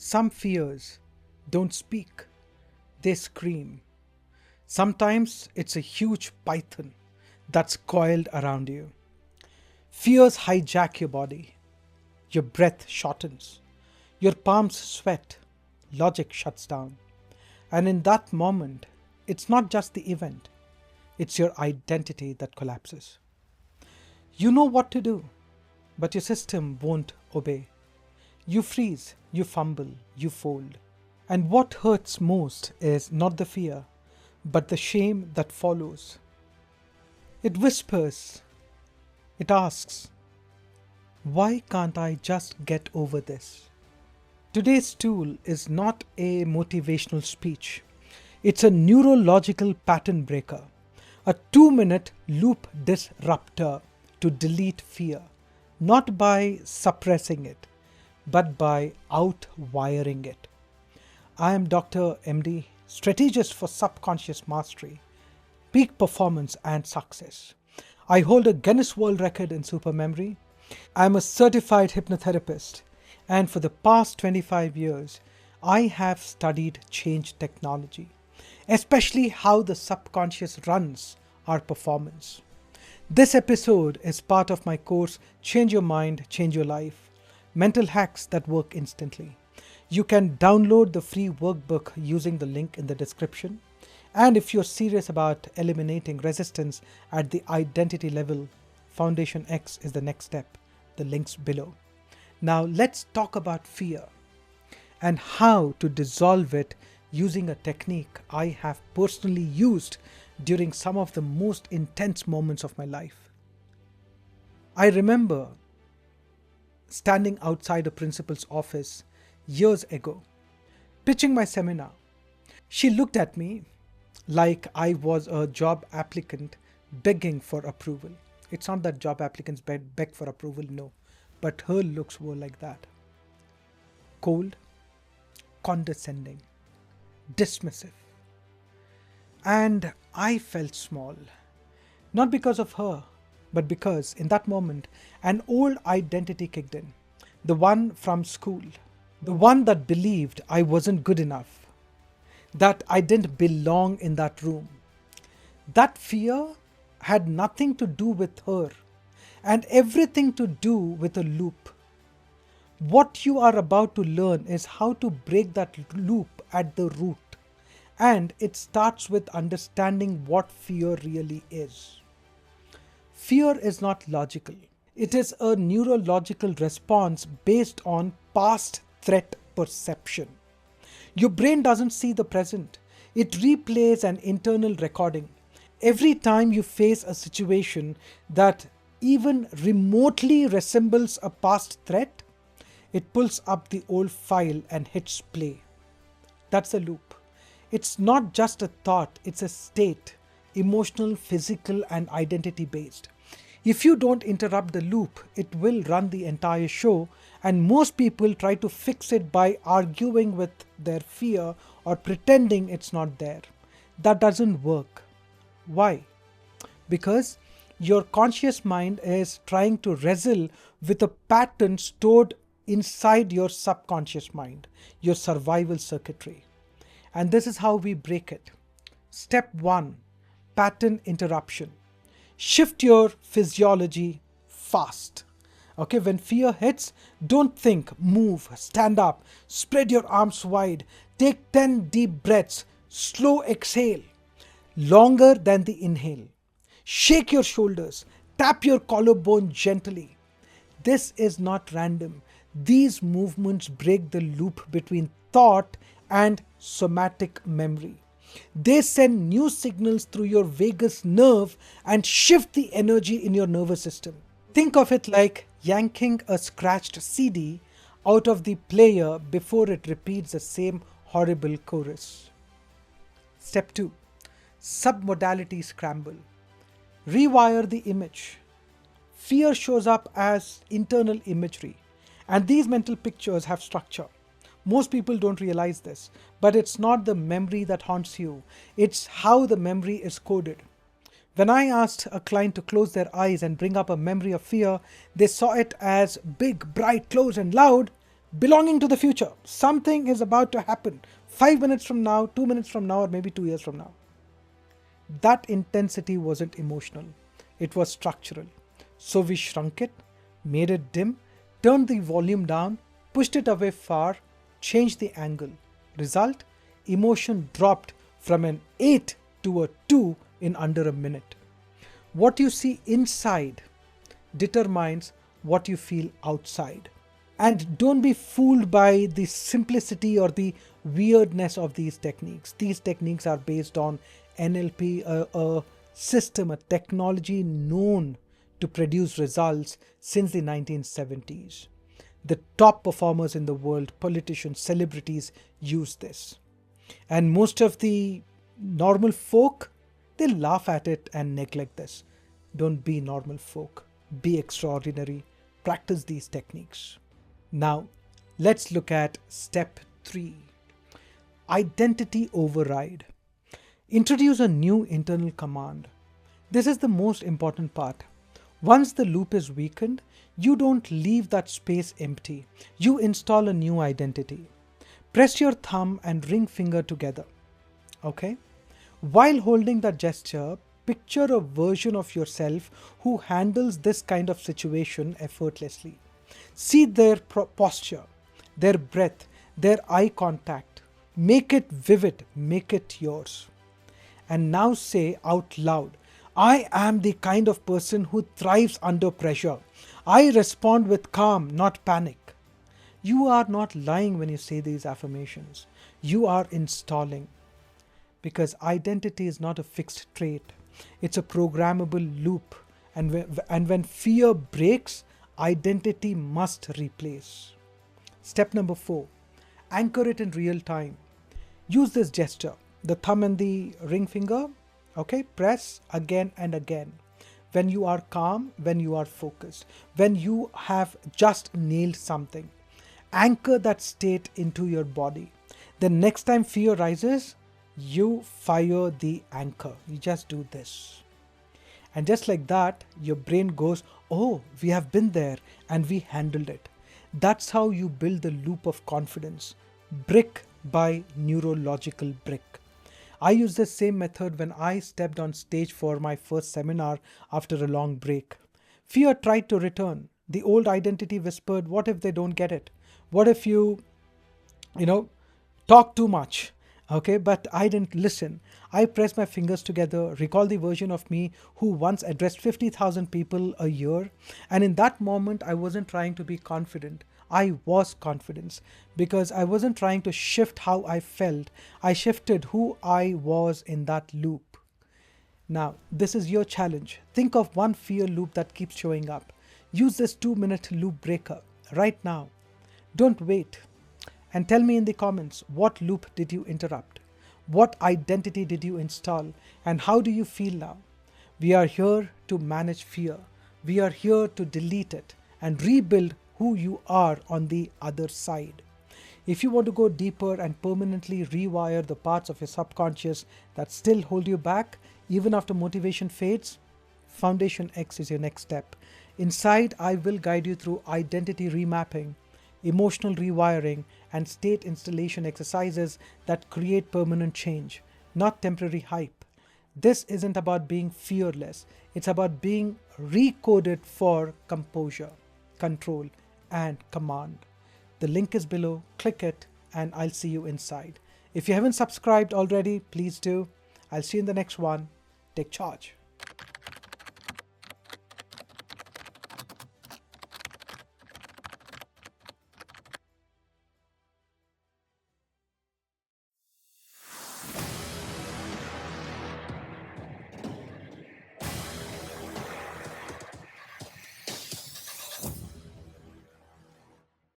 Some fears don't speak, they scream. Sometimes it's a huge python that's coiled around you. Fears hijack your body. Your breath shortens. Your palms sweat. Logic shuts down. And in that moment, it's not just the event, it's your identity that collapses. You know what to do, but your system won't obey. You freeze, you fumble, you fold. And what hurts most is not the fear, but the shame that follows. It whispers, it asks, why can't I just get over this? Today's tool is not a motivational speech. It's a neurological pattern breaker, a 2-minute loop disruptor to delete fear, not by suppressing it, but by outwiring it. I am Dr. MD, strategist for subconscious mastery, peak performance and success. I hold a Guinness World Record in supermemory. I am a certified hypnotherapist, and for the past 25 years, I have studied change technology, especially how the subconscious runs our performance. This episode is part of my course Change Your Mind, Change Your Life, Mental Hacks that Work Instantly. You can download the free workbook using the link in the description. And if you're serious about eliminating resistance at the identity level, Foundation X is the next step. The links below. Now let's talk about fear and how to dissolve it using a technique I have personally used during some of the most intense moments of my life. I remember standing outside a principal's office years ago, pitching my seminar. She looked at me like I was a job applicant begging for approval. It's not that job applicants beg for approval, no, but her looks were like that. Cold, condescending, dismissive. And I felt small, not because of her, but because in that moment, an old identity kicked in. The one from school, the one that believed I wasn't good enough, that I didn't belong in that room. That fear had nothing to do with her and everything to do with a loop. What you are about to learn is how to break that loop at the root. And it starts with understanding what fear really is. Fear is not logical. It is a neurological response based on past threat perception. Your brain doesn't see the present. It replays an internal recording. Every time you face a situation that even remotely resembles a past threat, it pulls up the old file and hits play. That's a loop. It's not just a thought, it's a state, emotional, physical, and identity based. If you don't interrupt the loop, it will run the entire show, and most people try to fix it by arguing with their fear or pretending it's not there. That doesn't work. Why? Because your conscious mind is trying to wrestle with a pattern stored inside your subconscious mind, your survival circuitry. And this is how we break it. Step 1, pattern interruption. Shift your physiology fast. Okay, when fear hits, don't think, move, stand up, spread your arms wide, take 10 deep breaths, slow exhale, longer than the inhale. Shake your shoulders, tap your collarbone gently. This is not random. These movements break the loop between thought and somatic memory. They send new signals through your vagus nerve and shift the energy in your nervous system. Think of it like yanking a scratched CD out of the player before it repeats the same horrible chorus. Step 2. Submodality scramble. Rewire the image. Fear shows up as internal imagery, and these mental pictures have structure. Most people don't realize this, but it's not the memory that haunts you, it's how the memory is coded. When I asked a client to close their eyes and bring up a memory of fear, they saw it as big, bright, close and loud, belonging to the future. Something is about to happen 5 minutes from now, 2 minutes from now, or maybe 2 years from now. That intensity wasn't emotional, it was structural. So we shrunk it, made it dim, turned the volume down, pushed it away far, changed the angle. Result? Emotion dropped from an 8 to a 2 in under a minute. What you see inside determines what you feel outside. And don't be fooled by the simplicity or the weirdness of these techniques. These techniques are based on NLP, a system, a technology known to produce results since the 1970s. The top performers in the world, politicians, celebrities, use this. And most of the normal folk, they laugh at it and neglect this. Don't be normal folk. Be extraordinary. Practice these techniques. Now, let's look at step 3. Identity override. Introduce a new internal command. This is the most important part. Once the loop is weakened, you don't leave that space empty. You install a new identity. Press your thumb and ring finger together. Okay? While holding that gesture, picture a version of yourself who handles this kind of situation effortlessly. See their posture, their breath, their eye contact. Make it vivid, make it yours. And now say out loud, I am the kind of person who thrives under pressure. I respond with calm, not panic. You are not lying when you say these affirmations. You are installing. Because identity is not a fixed trait. It's a programmable loop. And when fear breaks, identity must replace. Step number 4. Anchor it in real time. Use this gesture, the thumb and the ring finger. Okay, press again and again. When you are calm, when you are focused, when you have just nailed something. Anchor that state into your body. The next time fear rises, you fire the anchor. You just do this. And just like that, your brain goes, oh, we have been there and we handled it. That's how you build the loop of confidence, brick by neurological brick. I used the same method when I stepped on stage for my first seminar after a long break. Fear tried to return. The old identity whispered, what if they don't get it? What if you talk too much? Okay, but I didn't listen. I pressed my fingers together, recall the version of me who once addressed 50,000 people a year. And in that moment, I wasn't trying to be confident. I was confident because I wasn't trying to shift how I felt. I shifted who I was in that loop. Now, this is your challenge. Think of one fear loop that keeps showing up. Use this 2-minute loop breaker right now. Don't wait. And tell me in the comments, what loop did you interrupt? What identity did you install? And how do you feel now? We are here to manage fear. We are here to delete it and rebuild who you are on the other side. If you want to go deeper and permanently rewire the parts of your subconscious that still hold you back, even after motivation fades, Foundation X is your next step. Inside, I will guide you through identity remapping, emotional rewiring, and state installation exercises that create permanent change, not temporary hype. This isn't about being fearless. It's about being recoded for composure, control, and command. The link is below. Click it, and I'll see you inside. If you haven't subscribed already, please do. I'll see you in the next one. Take charge.